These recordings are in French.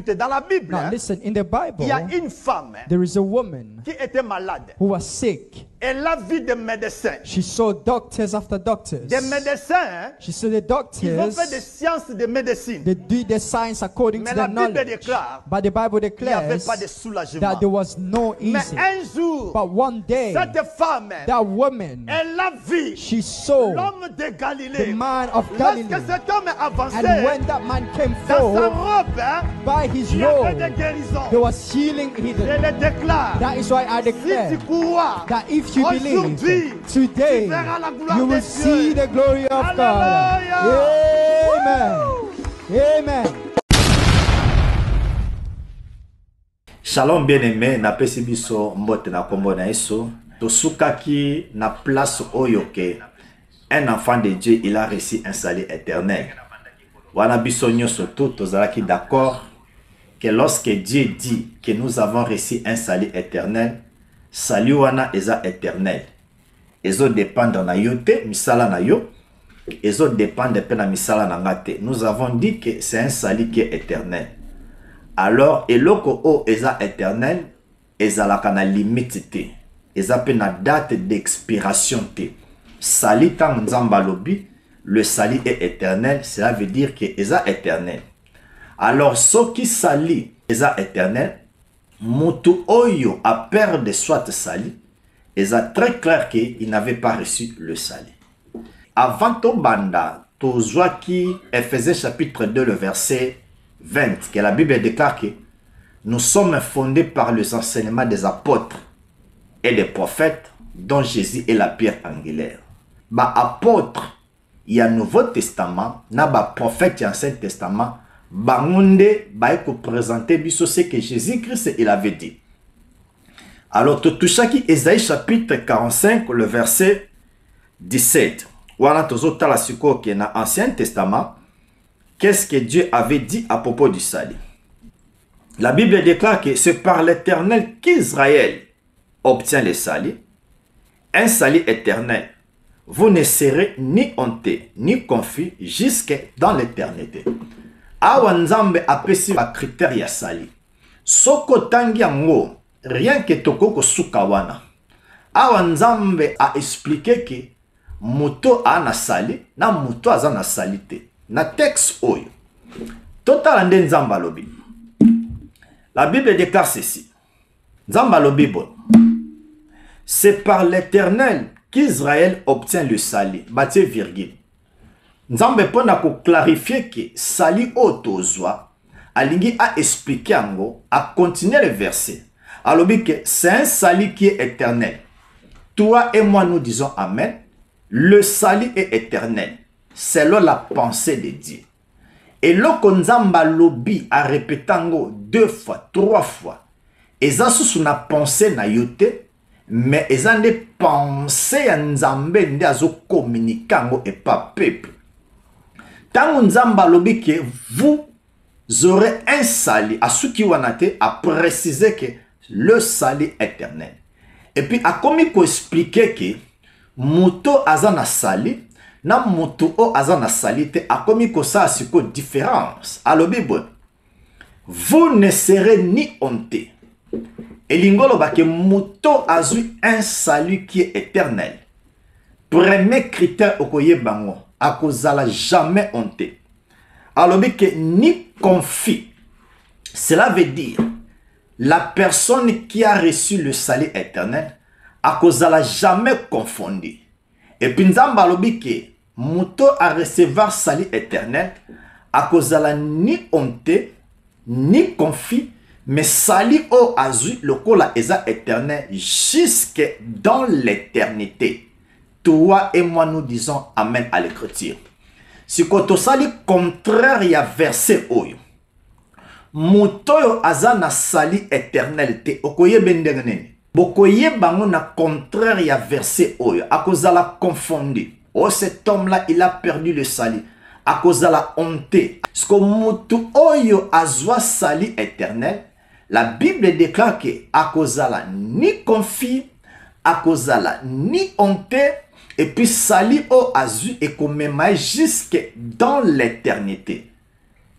écoutez, dans la Bible, Now listen, in the il y a Bible, une femme there is a woman qui était malade. who was sick. Elle a vu des médecins. She saw doctors after doctors. Des médecins, She saw the ils ont fait des doctors. sciences de médecine. They do the science according Mais to la their Bible knowledge. déclare, But the Bible il n'y avait declares pas de soulagement. that there was no Mais easy. un jour, But one day, cette femme, that woman, elle a vu she saw l'homme de the Galilée. man of Galilee. Lorsque cet homme est avancé, And when that man came dans sa forth, robe, by his il y avait robe, des guérisons. there was healing Je hidden. le déclare. That is why I Si declare tu crois, that if you believe, aujourd'hui, today, tu verras la gloire you de will see Dieu. the glory of God. Alléluia. Amen. Amen. Shalom bien-aimé, na pesi biso mbote na kombo na Yesu. Tosukaki na place oyoke. Un enfant de Dieu, il a reçu un salut éternel. Wana biso nyoso tout tozalaki d'accord que lorsque Dieu dit que nous avons reçu un salut éternel, salut wana eza éternel. Ezo dépendre na yo te, misala na yo. Ezo dépendre pe na misala na nga te. Nous avons dit que c'est un salut qui est éternel. Alors, eloko o eza éternel, ezalaka na limite te. Eza pe na date d'expiration te. Salut tang nzamba lobi, le salut est éternel, cela veut dire que eza éternel. Alors, ce qui salut eza éternel, mutu oyo a perdu soit salut, eza très clair qu'il n'avait pas reçu le salut. Avant to banda, to qui Ephésiens chapitre 2, le verset 20, que la Bible déclare que nous sommes fondés par les enseignements des apôtres et des prophètes, dont Jésus est la pierre angulaire. Ba apôtre, il y a Nouveau Testament, na ba prophète, il y a Ancien Testament, ba ngonde, ba eko présenter biso ce que Jésus-Christ il avait dit. Alors, tout ça qui Ésaïe chapitre 45, le verset 17. Voilà tout la suko qui est dans l'Ancien Testament. Qu'est-ce que Dieu avait dit à propos du salut? La Bible déclare que c'est par l'Éternel qu'Israël obtient le salut. Un salut éternel. Vous ne serez ni honté, ni confus jusque dans l'éternité. Awanzambe apesi ba critère ya salut. Soko tangi yango, rien que tokoko sukawana. Awanzambe a expliqué que moto a na sali, na moto aza na salite. Na texte oyo. Total ande nzamba lobi. La Bible déclare ceci. Nzamba lobi bon. C'est par l'Éternel qu'Israël obtient le salut. Bâtie virgule. Nzambe pona ko clarifier que salut otozwa. Alingi a expliqué ango, a continuer le verset. Alors que c'est un salut qui est éternel. Toi et moi nous disons Amen. Le salut est éternel. Selon la pensée de Dieu. Et l'okonzamba lobi a répété ango 2 fois, 3 fois. Eza sous na pensée na yote, mais eza ne pensée ya nzambe nde azo communiquer ango et pas peuple. Tango nzamba lobi que vous aurez un salut, à ceux qui wanate a précisé que le salut éternel. Et puis a commis ko expliquer que moto azana salut na moto o azana salite a commis ko sa siko différence. Alors Bible, vous ne serez ni honté. Et l'ingolo ba que moto azu un salut qui est éternel. Premier critère okoye bango, akozala jamais honté. Alors que ni conflit. Cela veut dire la personne qui a reçu le salut éternel akozala jamais confondu. Et puis nzamba lobi que moto a recevoir salut éternel akozala ni honte ni conflit, mais salut o azu lokola eza éternel jusque dans l'éternité. Toi et moi nous disons Amen à l'écriture. Si koto sali contraire ya verset oyo, moto yo azana salut éternel te okoye bendengene. Bokoye bango na contraire ya verset oyo, akozala confondu. Oh, cet homme-là, il a perdu le salut. Akozala honte. Parce que mutu oyo azwa salut éternel, la Bible déclare que akozala ni conflit, akozala ni honte, et puis salut o azu et komema jusque dans l'éternité.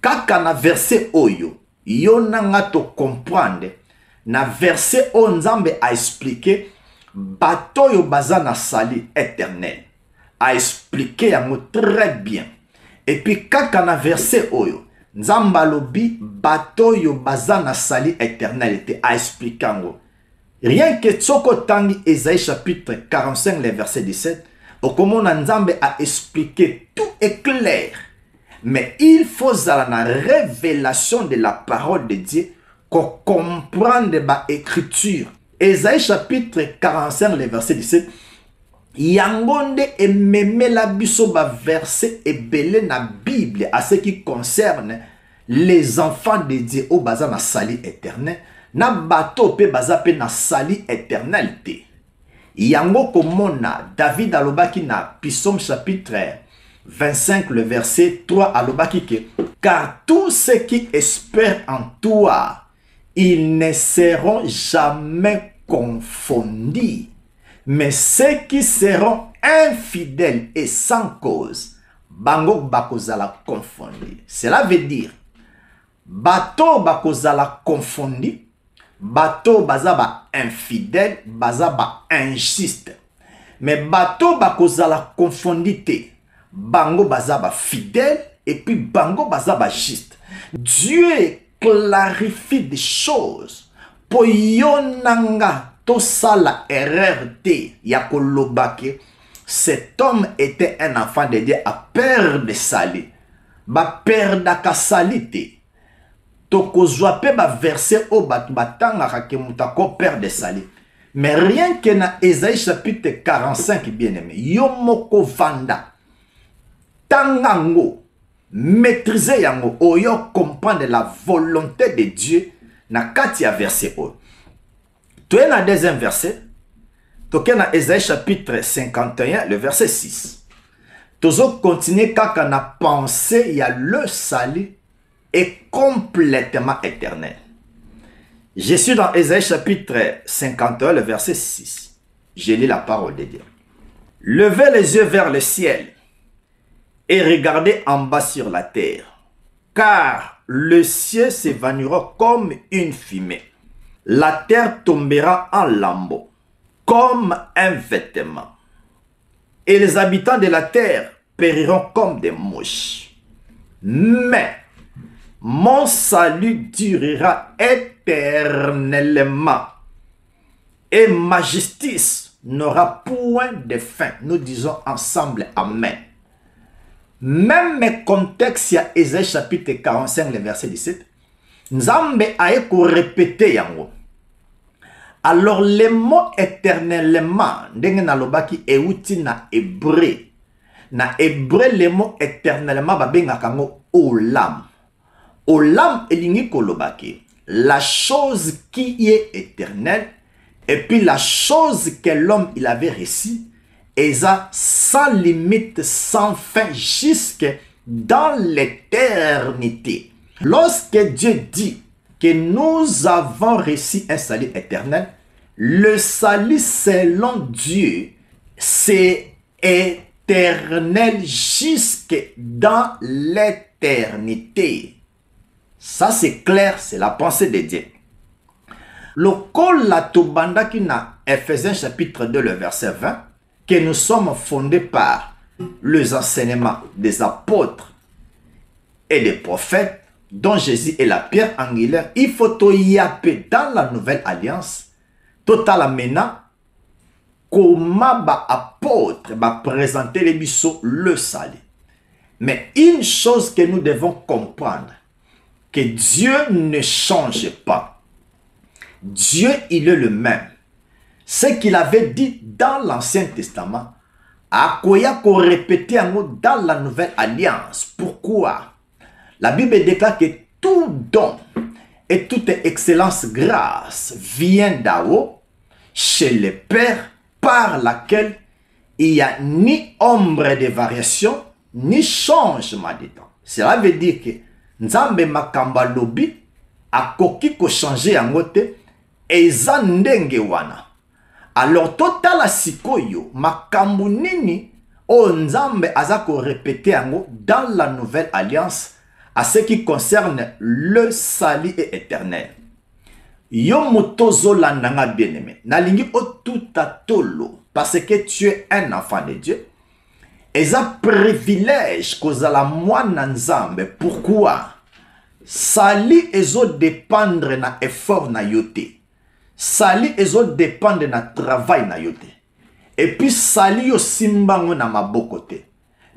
Kaka na verset oyo, yo nanga to comprendre na verset o Nzambe a expliqué bato yo baza na sali éternel. A expliqué yango très bien. Et puis kaka na verset oyo Nzamba lobi bato yo baza na sali éternalité a expliqué yango. Rien que tsoko tangi Esaïe chapitre 45 le verset 17, okomona Nzambe a expliqué tout est clair. Mais il faut la révélation de la parole de Dieu qu'on comprenne ba écriture. Esaïe chapitre 45 le verset 17. Yangonde et meme la biso ba verset et belé na Bible à ce qui concerne les enfants de Dieu au baza na sali éternel na bato pe baza pe na sali éternalité. Yango komona David alobaki na Psaume chapitre 25 le verset 3 alobaki ke car tous ceux qui espèrent en toi ils ne seront jamais confondus. Mais ceux qui seront infidèles et sans cause, bango bakozala confondu. Cela veut dire, bato bakozala confondu, bato bazaba infidèle, bazaba injuste. Mais bato bakozala confondu te, bango bazaba fidèle et puis bango bazaba juste. Dieu clarifie des choses pour yonanga. Tout ça la erreur de Yakolobake. Cet homme était un enfant de Dieu à père de sali. Ba père d'aka salite. Tokozwa pe ba verset au batanga ke mutako père de sali. Mais rien que na Esaïe chapitre 45 bien aimé. Yomoko vanda. Tangango. Maîtriser yango. Oyo comprendre la volonté de Dieu. Na katia verset o. Tu es dans le deuxième verset. Tu es dans Esaïe chapitre 51, le verset 6. Tu continues quand on a pensé, il y a le salut est complètement éternel. Je suis dans Esaïe chapitre 51, le verset 6. Je lis la parole de Dieu. Levez les yeux vers le ciel et regardez en bas sur la terre, car le ciel s'évanouira comme une fumée. La terre tombera en lambeaux, comme un vêtement. Et les habitants de la terre périront comme des mouches. Mais mon salut durera éternellement. Et ma justice n'aura point de fin. Nous disons ensemble Amen. Même mes contextes, il y a Ésaïe chapitre 45, le verset 17. Nzambe a répété yango. Alors les mots éternellement, ndenge na lobaki euti na hébreu. Na hébreu les mots éternellement babenga kango olam. Olam elingi kolobaki. La chose qui est éternelle et puis la chose que l'homme il avait reçue et ça sans limite, sans fin jusque dans l'éternité. Lorsque Dieu dit que nous avons reçu un salut éternel, le salut selon Dieu, c'est éternel jusque dans l'éternité. Ça c'est clair, c'est la pensée de Dieu. Le col la tobanda qui na Ephésiens chapitre 2 le verset 20, que nous sommes fondés par les enseignements des apôtres et des prophètes, dont Jésus est la pierre angulaire. Il faut to yaper dans la nouvelle alliance. Total maintenant, comment ba apôtre va présenter les bisous le salut. Mais une chose que nous devons comprendre, que Dieu ne change pas. Dieu, il est le même. Ce qu'il avait dit dans l'Ancien Testament, a quoi qu'on répétait dans la nouvelle alliance. Pourquoi? La Bible déclare que tout don et toute excellence grâce vient d'en haut, chez le Père, par laquelle il n'y a ni ombre de variation, ni changement de temps. Cela veut dire que Nzambe makamba lobi a koki ko changer en ngote et ndenge wana. Alors total a sikoyo makambu nini o Nzambe azako répéter ango dans la nouvelle alliance à ce qui concerne le salut et éternel. Yo motozo landanga bien-aimé. Nalingi o tout à tolo parce que tu es un enfant de Dieu. Et ça privilège kozala mwana nzambe. Pourquoi? Sali ezo dépendre na effort na yote. Sali ezo dépendre na travail na yote. Et puis sali yo simbango na mabokote.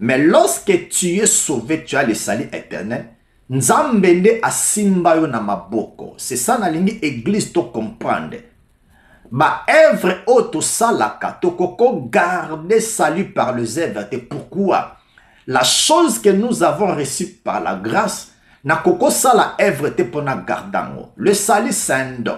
Mais lorsque tu es sauvé, tu as le salut éternel. Nzambende a simba yo na maboko. C'est ça na lingi église to comprendre. Ba œuvre auto salaka to koko garder salut par les œuvres. Pourquoi? La chose que nous avons reçue par la grâce na koko sala œuvre te pona gardango. Le salut c'est un don.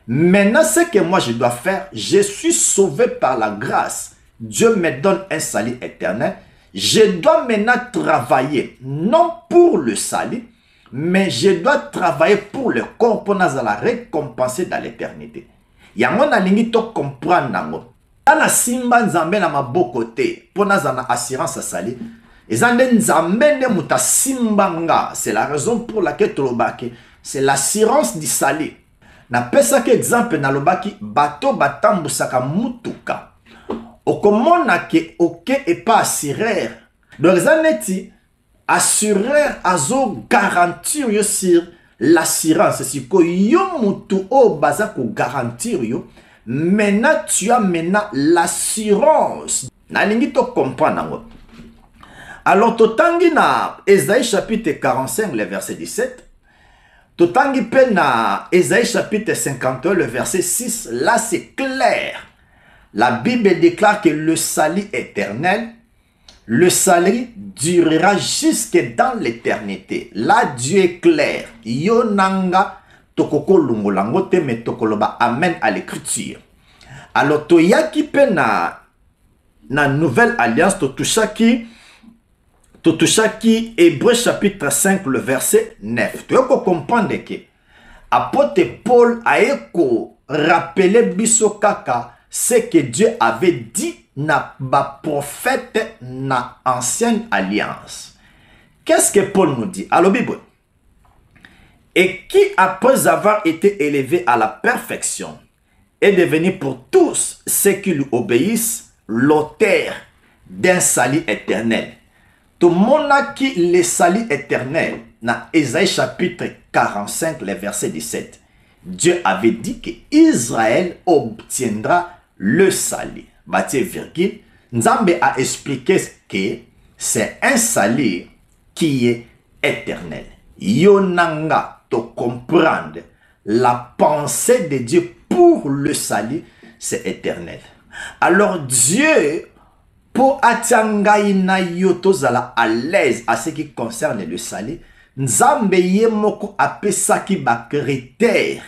Maintenant ce que moi je dois faire, je suis sauvé par la grâce. Dieu me donne un salut éternel. Je dois maintenant travailler, non pour le salut, mais je dois travailler pour le corps pour nous la récompenser dans l'éternité. Yango na lingi to comprendre nango. Ana simba nzambe na maboko te pour nous na assurance à salut. Ezande nzambe ne muta simbanga. C'est la raison pour laquelle tolobaki, c'est l'assurance du salut. Na pesa ke exemple na lobaki bato batambusaka mutuka. Okomona ke oke et pas assureur. Donc zaneti assureur azo garantir yo sur l'assurance. Si ko yo mutu o baza ko garantir yo, maintenant tu as maintenant l'assurance. Na lingi to comprendre. Alors totangi na Ésaïe chapitre 45 le verset 17. Totangi pe na Ésaïe chapitre 51 le verset 6, là c'est clair. La Bible déclare que le salut éternel, le salut durera jusque dans l'éternité. Là, Dieu est clair. Yonanga tokoko lungolango te me tokoloba amen à l'écriture. Alors, toyaki pe na nouvelle alliance, totushaki Hébreu chapitre 5, le verset 9. Tu peux comprendre que apôtre Paul a rappelé biso kaka ce que Dieu avait dit na ba prophète na ancienne alliance. Qu'est-ce que Paul nous dit? Alors Bible. Et qui après avoir été élevé à la perfection est devenu pour tous ceux qui lui obéissent l'auteur d'un salut éternel. Tout le monde qui le salut éternel dans Ésaïe chapitre 45 le verset 17. Dieu avait dit que Israël obtiendra le salut. Bâti virgule. Nzambe a expliqué que c'est un salut qui est éternel. Yonanga to comprendre la pensée de Dieu pour le salut, c'est éternel. Alors Dieu, pour attiangai na yotozala à l'aise à ce qui concerne le salut, Nzambe yemoko apesaki ba critère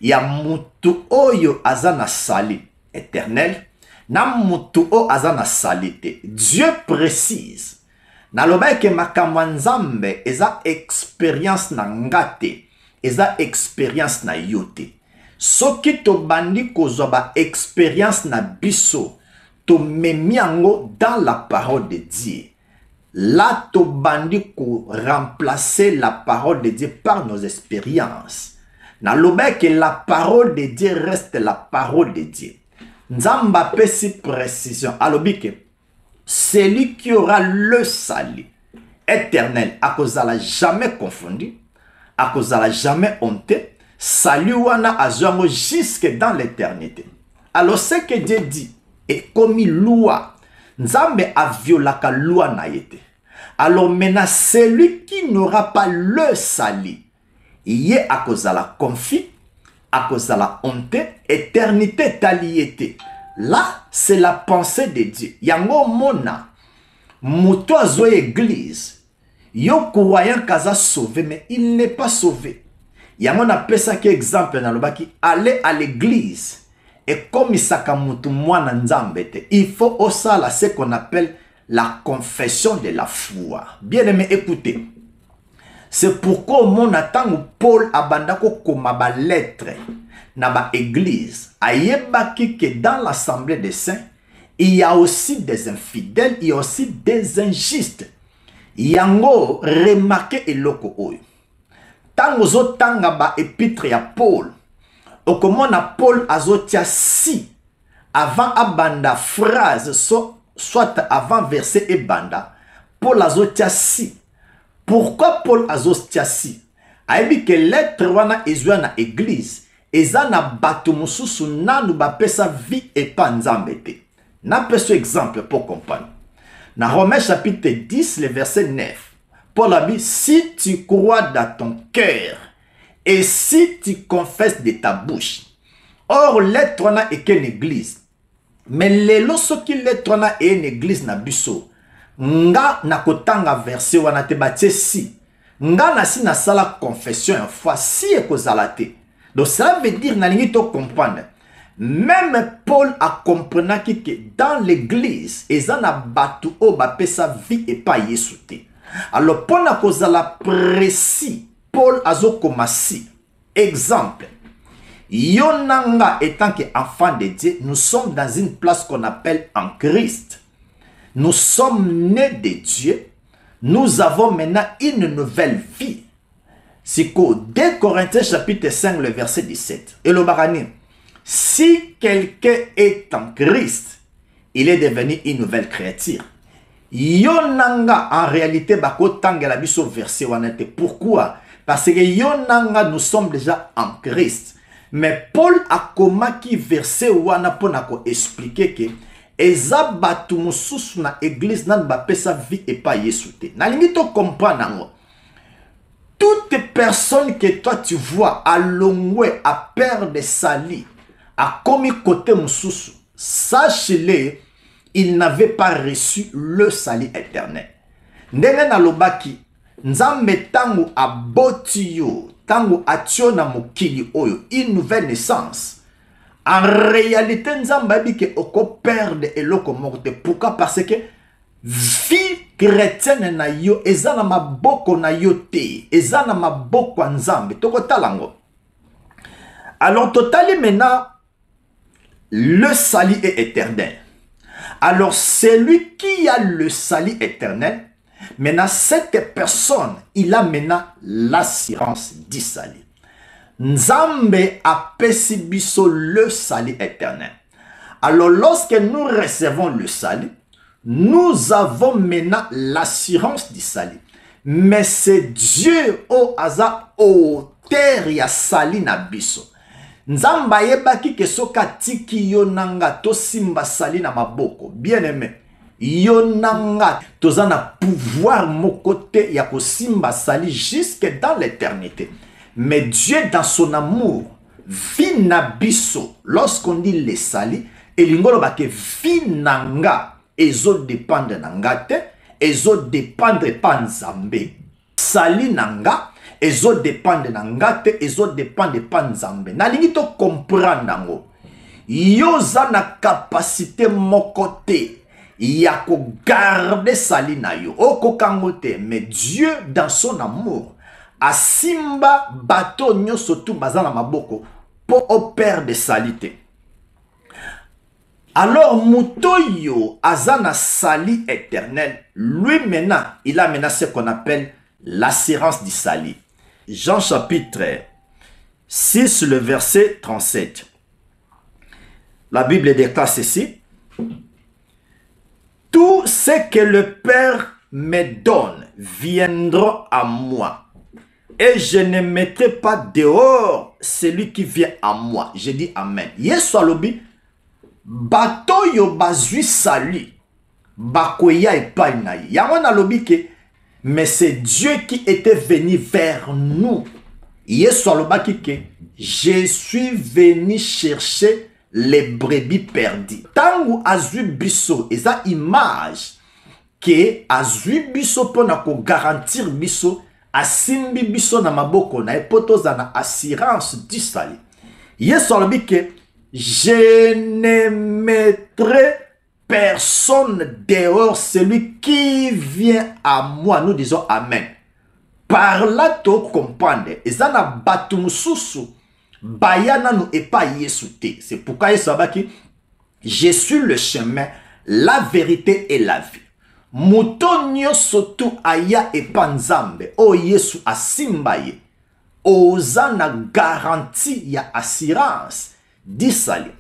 ya mutu oyo azana salut éternel na mutu o azana salite. Dieu précise na lobeke makambo Nzambe eza expérience na ngate, eza expérience na yote. Soki to bandi kozwa ba expérience na biso to memiango dans la parole de Dieu. Là to bandi ko remplacer la parole de Dieu par nos expériences. Na lobeke la parole de Dieu reste la parole de Dieu. Nzamba pesi précision. Alobike, celui qui aura le salut éternel, à cause de jamais confondu, à cause de jamais honté, salut wana azongo jusque dans l'éternité. Alors ce que Dieu dit est comme loi. Nzambe a violé la loi na yete. Alors maintenant celui qui n'aura pas le salut, il est à cause de la conflit, à cause de la honte, éternité taliété. Là, c'est la pensée de Dieu. Yango mona, muto azo église, yo croyant kaza sauvé, mais il n'est pas sauvé. Yango na pesa ki exemple na lobaki, aller à l'église. Et comme isaka mutu mwana nzambe te, il faut osala ce qu'on appelle la confession de la foi. Bien aimé, écoutez. C'est pourquoi au monde attend où Paul abandako komaba lettre na ba église. Ayebaki que dans l'assemblée des saints, il y a aussi des infidèles, il y a aussi des injustes. Yango remarqué eloko oyo. Tango zo tanga ba épître ya Paul. Okomona Paul azotia si avant abanda phrase soit avant verset et banda. Paul azotia si. Pourquoi Paul azotia si? Aibi que lettre wana ezwa na église. Eza na bato mususu nanu bapesa vie et pas nzambe te. Na peso exemple pour comprendre. Dans Romains chapitre 10, le verset 9. Paul a dit, si tu crois dans ton cœur et si tu confesses de ta bouche. Or, l'être est qu'une église. Mais lelo soki l'être est une église na biso. Nga na kotanga verset wana te batie si. Nga na si na sala confession une fois si e kozalate. Donc cela veut dire na lingi to comprendre. Même Paul a compris que dans l'église, ils ont battu au bapé sa vie et pas yesouté. Alors, pour la cause de la précis, Paul a commencé. Exemple, Yonanga étant qu'enfant de Dieu, nous sommes dans une place qu'on appelle en Christ. Nous sommes nés de Dieu. Nous avons maintenant une nouvelle vie. C'est que 2 Corinthiens chapitre 5, le verset 17. Et le barani. Si quelqu'un est en Christ, il est devenu une nouvelle créature. Yonanga, en réalité, bako tangela biso verset wanete. Pourquoi? Parce que Yonanga, nous sommes déjà en Christ. Mais Paul a komaki verset wana pona ko expliquer que eza batu mususu na église nan ba pesa vie et pas yesute. Na limite comprendre nango. Toute personne que toi tu vois à longwe à perdre sali a commis côté mususu, sache-le, il n'avait pas reçu le salut éternel. Ndenge na lobaki, nzambe tangu aboti yo, tangu atio na mokili oyo, une nouvelle naissance. En réalité, nzambe abike oko perdre eloko morte. Pourquoi? Parce que vie chrétienne na yo, eza na maboko na yo te, eza na maboko nzambe. Toko talango. Alors, totali maintenant, le salut est éternel. Alors, celui qui a le salut éternel, maintenant, cette personne, il a maintenant l'assurance du salut. Nzambe a pesibiso le salut éternel. Alors, lorsque nous recevons le salut, nous avons maintenant l'assurance du salut. Mais c'est Dieu au hasard, au terre, ya salut na biso. Nzamba yebaki ke soka tiki yonanga to simba sali na maboko. Bien aimé. Yonanga tozana pouvoir mokote ya ko simba sali jusque dans l'éternité. Mais Dieu dans son amour vina biso. Lorsqu'on dit les sali, elingolo bake vinanga ezo dépendre nanga te, ezo dépendre pas nzambe. Sali nanga ezo dépendre nangate, ezo dépendre pas nzambe. Nalingi to comprendre nango. Yoza na capacité mokote ya ko garder sali na yo. Oko kangote, mais Dieu dans son amour asimba bato nyoso tu bazana maboko pour opérer de salité. Alors mutoyo azana sali éternel, lui maintenant, il a maintenant ce qu'on appelle l'assurance du salut. Jean chapitre 6, le verset 37. La Bible déclare ceci. Tout ce que le Père me donne viendra à moi. Et je ne mettrai pas dehors celui qui vient à moi. Je dis Amen. Yesu alobi, bato yo bazui salut. Bakoya epai na ye. Yango alobi ke, mais c'est Dieu qui était venu vers nous. Yesu alobaki ke, je suis venu chercher les brebis perdues. Tangu azui biso, eza image ke azui biso pona ko garantir biso, asimbi biso na maboko na epotoza na assurance du salut. Yesu alobi ke, je ne mettrai personne dehors celui qui vient à moi. Nous disons Amen. Par là, tu comprends. Et ça n'a batu mususu. Bayana nous est pas yesute. C'est pourquoi Yesu a dit, je suis le chemin, la vérité et la vie. moto nyonso tu aya epa nzambe o Yesu asimba ye oza na garantie ya assurance disali.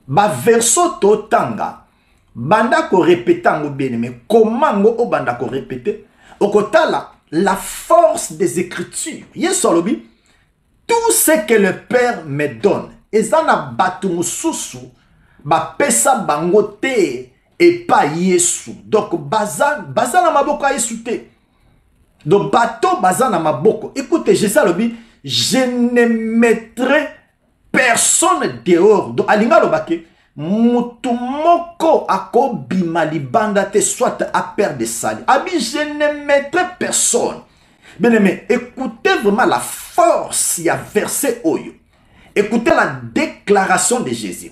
Ba verso totanga banda ko répéter ngo bien mais comment ngo o banda ko répéter okotala la force des écritures. Yesu alobi tout ce que le Père me donne ezana batu mususu ba pesa bango te et pas Yesu. Donc baza na maboko Yesu te. Donc bateau baza na maboko. Écoutez, Jésus alobi je ne mettrai personne dehors. Donc alinga lobake mutu moko akobima libanda te soit à perdre de sali. Abi je ne mettrai personne. Bien aimé, écoutez vraiment la force y a versé oyo. Écoutez la déclaration de Jésus.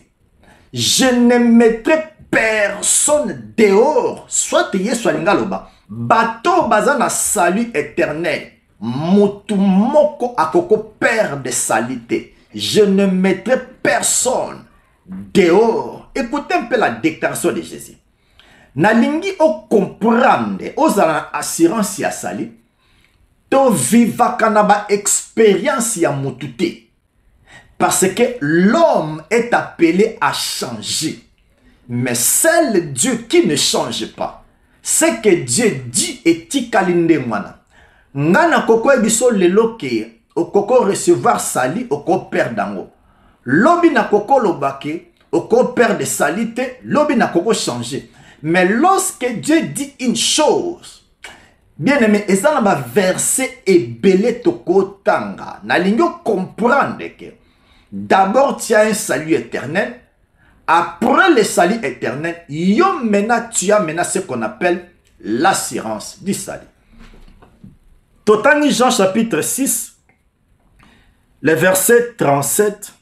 Je ne mettrai personne dehors. Soit Yesu alinga loba. Bateau baza na salut éternel. Mutu moko akoko perdre de salité. Je ne mettrai personne dehors. Écoutez un peu la déclaration de Jésus. Nalingi o comprendre. Ozala assurance ya sali. To vivaka na ba expérience ya mutute. Parce que l'homme est appelé à changer. Mais seul Dieu qui ne change pas. C'est que Dieu dit et tikalinde mwana. Ngana koko ebiso lelo ke okoko recevoir sali oko perdango. Lobi na koko lobake oko perdre salite, lobi na koko changer. Mais lorsque Dieu dit une chose, bien aimé, et ça va verser et belé toko tanga. Na lingo comprendre que d'abord tu as un salut éternel. Après le salut éternel, tu as maintenant ce qu'on appelle l'assurance du salut. Totani Jean chapitre 6, le verset 37.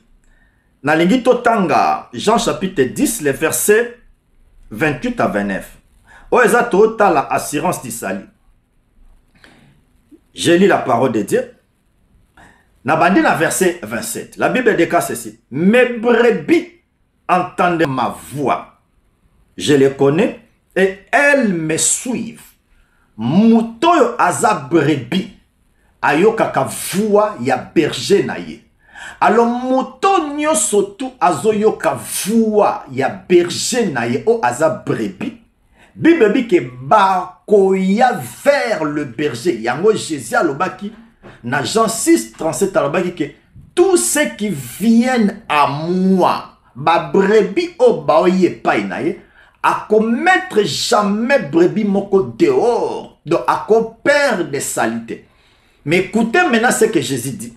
Nalingi totanga Jean chapitre 10, le verset 28 à 29. Oeza tota la assurance du salut. Je lis la parole de Dieu. Nabandi na verset 27. La Bible déclare ceci. Mes brebis entendez ma voix. Je les connais et elles me suivent. Mutoyo aza brebis. Ayokaka voix ya berger na ye. Alors muto nyoso tu azoyoka voix ya berger na ye o aza brebis. Bible bi ke ba koya vers le berger. Yango Jésus alobaki na Jean 6, 37 alobaki ke tous ceux qui viennent à moi, ba brebis o baoye painaye, à commettre jamais brebis moko dehors, donc à perdre des saletés. Mais écoutez maintenant ce que Jésus dit.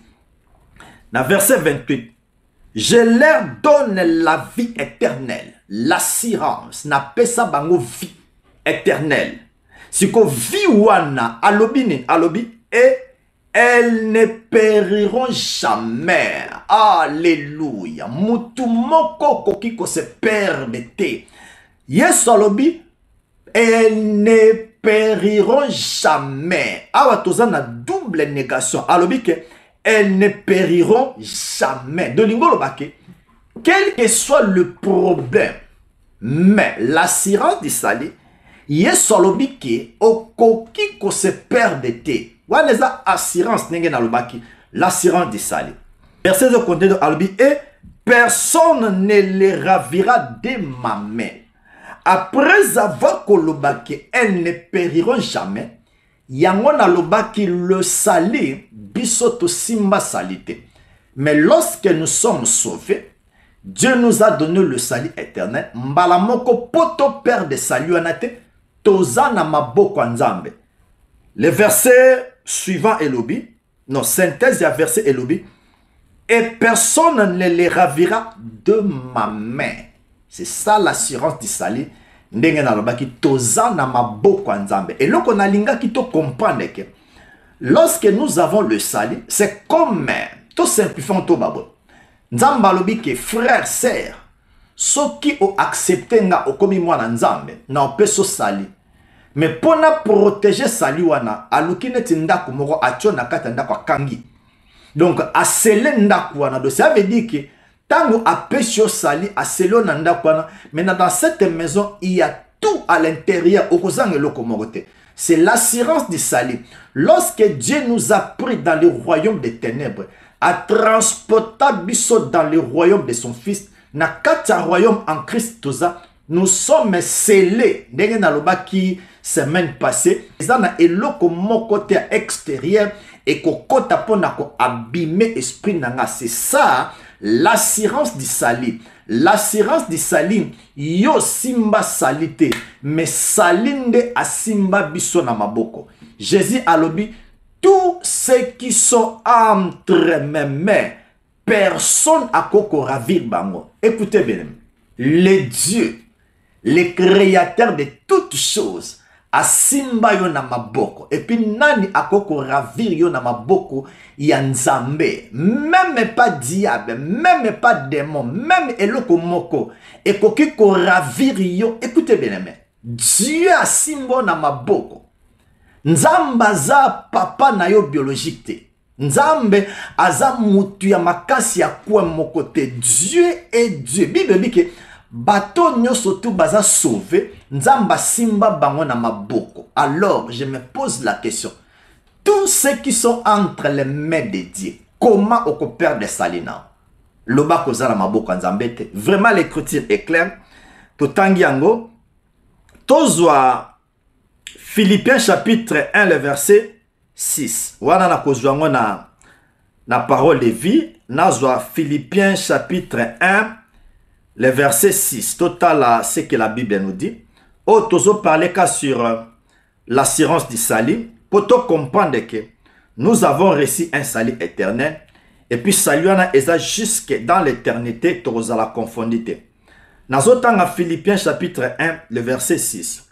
Dans verset 28, je leur donne la vie éternelle, l'assurance, n'a pas ça bango vie éternelle. Si ko vie wana alobi et elles ne périront jamais. Alléluia. Mutu moko koki ko se perde te. Yes alobi, elles ne périront jamais. Awa tozana double négation. Alobi que elles ne périront jamais. De lingolo bake, quel que soit le problème, mais l'assurance du salut, yes alobi que okoki ko se perde te. Waneza assurance nenge na lobaki, l'assurance du salut. Verset de contenu alobi et personne ne les ravira de ma main. Après avoir kolobaki, elles ne périront jamais. Yango na lobaki le salut bisoto simba salite. Mais lorsque nous sommes sauvés, Dieu nous a donné le salut éternel. Mbalamoko poto père de salut anate tozana maboko nzambe. Le verset suivant est lobi. Non, synthèse ya verset est lobi. Et personne ne les ravira de ma main. C'est ça l'assurance du salut. Ndenge na lobaki tozana maboko nzambe. Et loko na linga ki to comprendre que lorsque nous avons le salut, c'est comme tout simplifiant to babo. Nzamba lobi que frère, sœur, ceux qui ont accepté nga okomi mwana nzambe, na peso salut. Mais pour na protéger salut wana, aluki neti ndaku moko atyo na kata ndaku kangi. Donc asele ndaku wana, donc ça veut dire que tango apesio sali aselo na ndaku wana, maintenant dans cette maison il y a tout à l'intérieur. C'est l'assurance du salut. Lorsque Dieu nous a pris dans le royaume des ténèbres, a transporté Bisso dans le royaume de son fils, na kata royaume en Christ, nous sommes scellés. Ndenge na loba qui semaine passée, ezana eloko mon côté extérieur et ko kota pona ko abîmer esprit nanga. C'est ça l'assurance du salut. L'assurance du salut, yo simba salite, mais salinde a simba biso na maboko. Jésus a lobi, tous ceux qui sont entre mes mains, personne a koko ravir bango. Écoutez bien, le Dieu, le créateur de toutes choses, a simba yo na maboko. Et puis nani a koko ravir yo na maboko ya nzambe. Même pas diable, même pas démon, même eloko moko. Et koki ko ravir yo. Écoutez bien, Dieu a simba na maboko. Nzambe aza papa na yo biologique te. Nzambe aza mutu ya makasi ya kwa moko te. Dieu est Dieu. Bible dit que bato nyoso tu baza sauvé. Nzamba simba bango na maboko. Alors je me pose la question. Tous ceux qui sont entre les mains de Dieu, comment on peut perdre salina? Loba koza na maboko nzambe te. Vraiment l'écriture est claire. Totangi yango. Tozwa Philippiens chapitre 1, le verset 6. Wana na kozwango na parole de vie. Nazwa Philippiens chapitre 1, le verset 6. Total ce que la Bible nous dit. Oh, tozo parler qu'à sur l'assurance du salut. Pour te comprendre que nous avons reçu un salut éternel. Et puis salut wana eza jusque dans l'éternité. Toza la confondité. Nazotanga Philippiens chapitre 1, le verset 6.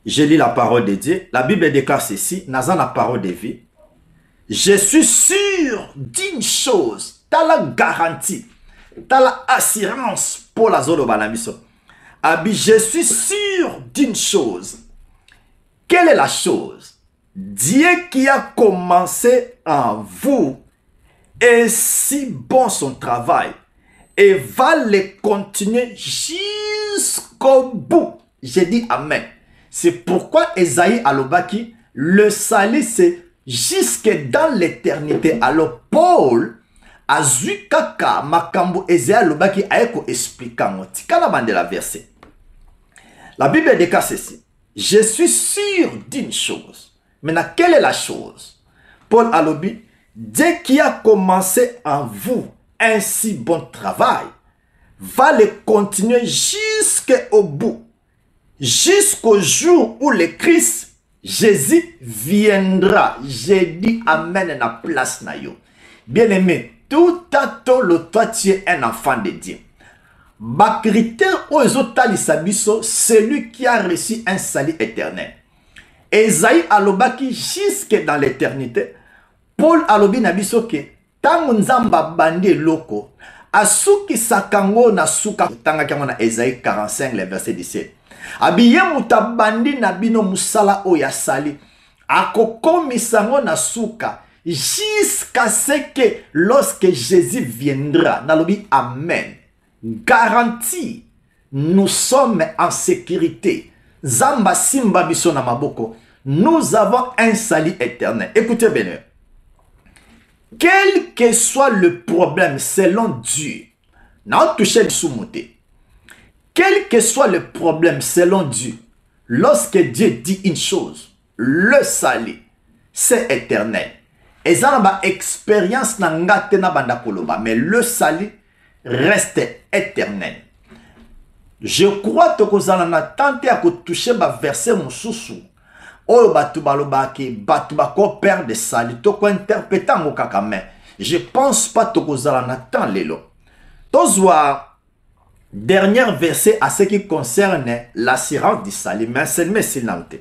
Je lis la parole de Dieu. La Bible déclare ceci. Nazan la parole de vie. Je suis sûr d'une chose. T'as la garantie. T'as la assurance pour la zone banamiso. Abi, je suis sûr d'une chose. Quelle est la chose? Dieu qui a commencé en vous est si bon son travail et va le continuer jusqu'au bout. J'ai dit Amen. C'est pourquoi Esaïe Alobaki, le salut c'est jusque dans l'éternité. Alors Paul, Azukaka, Makambo, Esaïe Alobaki, Aeko expliquant, Tikana bande la verset. La Bible déclare ceci. Je suis sûr d'une chose. Maintenant, quelle est la chose? Paul Alobi, Dieu qui a commencé en vous un si bon travail, va le continuer jusqu'au bout. Jusqu'au jour où le Christ, Jésus, viendra. J'ai dit Amen na place na yo. Bien aimé, tout à tout le toi tu es un enfant de Dieu. Ma critère aux autres sabiso, celui qui a reçu un salut éternel. Esaïe alobaki jusque dans l'éternité. Paul alobi nabiso ke tangu nzamba bandi loko asuki sakango na suka tanga kamona Esaïe 45 le verset 17. Abiye mutabandi na bino musala oya sali akokomisango na suka jusqu'à ce que lorsque Jésus viendra nalobi amen. Garantie, nous sommes en sécurité. Zamba simba biso na maboko. Nous avons un salut éternel. Écoutez bien. Quel que soit le problème selon Dieu, n'a touché le sous-monté. Quel que soit le problème selon Dieu, lorsque Dieu dit une chose, le salut, c'est éternel. Et ça n'a expérience na ngate na banda koloba, mais le salut reste éternel. Je crois que vous avez tenté à toucher le verset moussoussou. Oh, batu baloba ke batu bako père de salut. Toko interprétant mo kakame. Je pense pas que vous avez tant lelo. Tozwa dernier verset à ce qui concerne l'assurance du salut. Mais c'est le silente.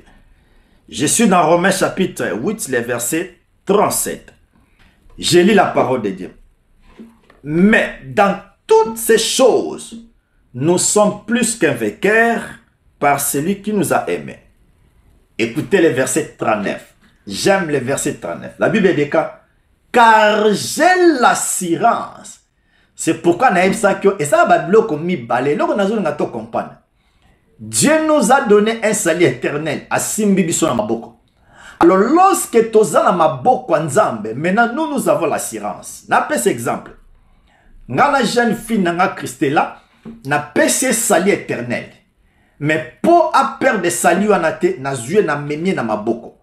Je suis dans Romains chapitre 8, le verset 37. Je lis la parole de Dieu. Mais dans toutes ces choses, nous sommes plus qu'un vainqueur par celui qui nous a aimés. Écoutez le verset 39. J'aime le verset 39. La Bible dit car j'ai l'assurance. C'est pourquoi naïm ça que et ça va bloquer mi balé. Là on a besoin de comprendre. Dieu nous a donné un salut éternel. Asimbi biso na maboko. Alors lorsque toza na maboko nzambe, maintenant nous avons l'assurance. Na pese exemple. Nga la jeune fille nanga Christella, na pese salut éternel. Mais pour a perdre salut anate na zue na memie na maboko.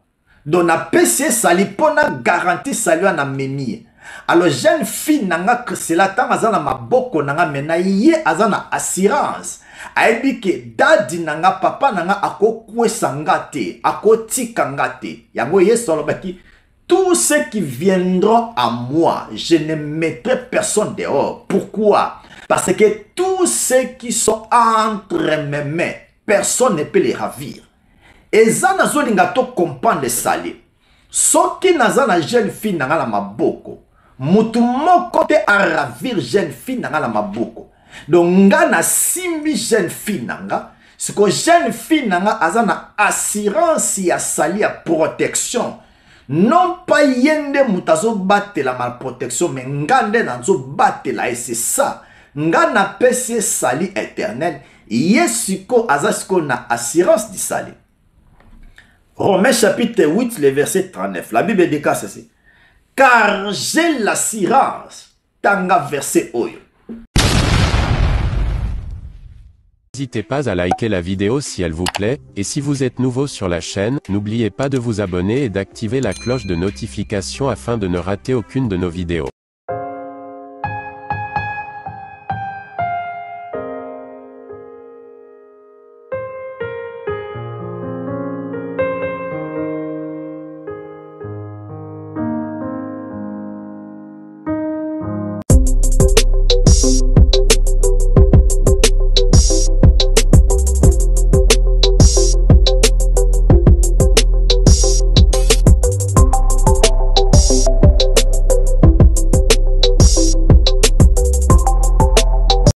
Donc na pese salut pour na garantie salut na memie. Alors jeune fille nanga Christella tant azana maboko nanga mena ye azana assurance. Aibi ke dadi nanga papa nanga ako kwesa ngate, ako tika ngate. Yango yeso lobaki, tous ceux qui viendront à moi, je ne mettrai personne dehors. Pourquoi? Parce que tous ceux qui sont entre mes mains, personne ne peut les ravir. Et ça nazo lingato comprendre sali. Soki nazana jeune fille nanga la maboko, mutu moko te a ravir jeune fille nanga la maboko. Donc nga na simbi jeune fille nanga, c'est que jeune fille nanga azana assurance ya sali ya protection. Non pas yende mutazo bate la malprotection, mais ngande nanzo bate la, et c'est ça. Nga na pese sali éternel, yesiko azasiko na assurance du sali. Romains chapitre 8, le verset 39. La Bible dit ceci. Car j'ai l'assurance, tanga verset oyo. N'hésitez pas à liker la vidéo si elle vous plaît, et si vous êtes nouveau sur la chaîne, n'oubliez pas de vous abonner et d'activer la cloche de notification afin de ne rater aucune de nos vidéos.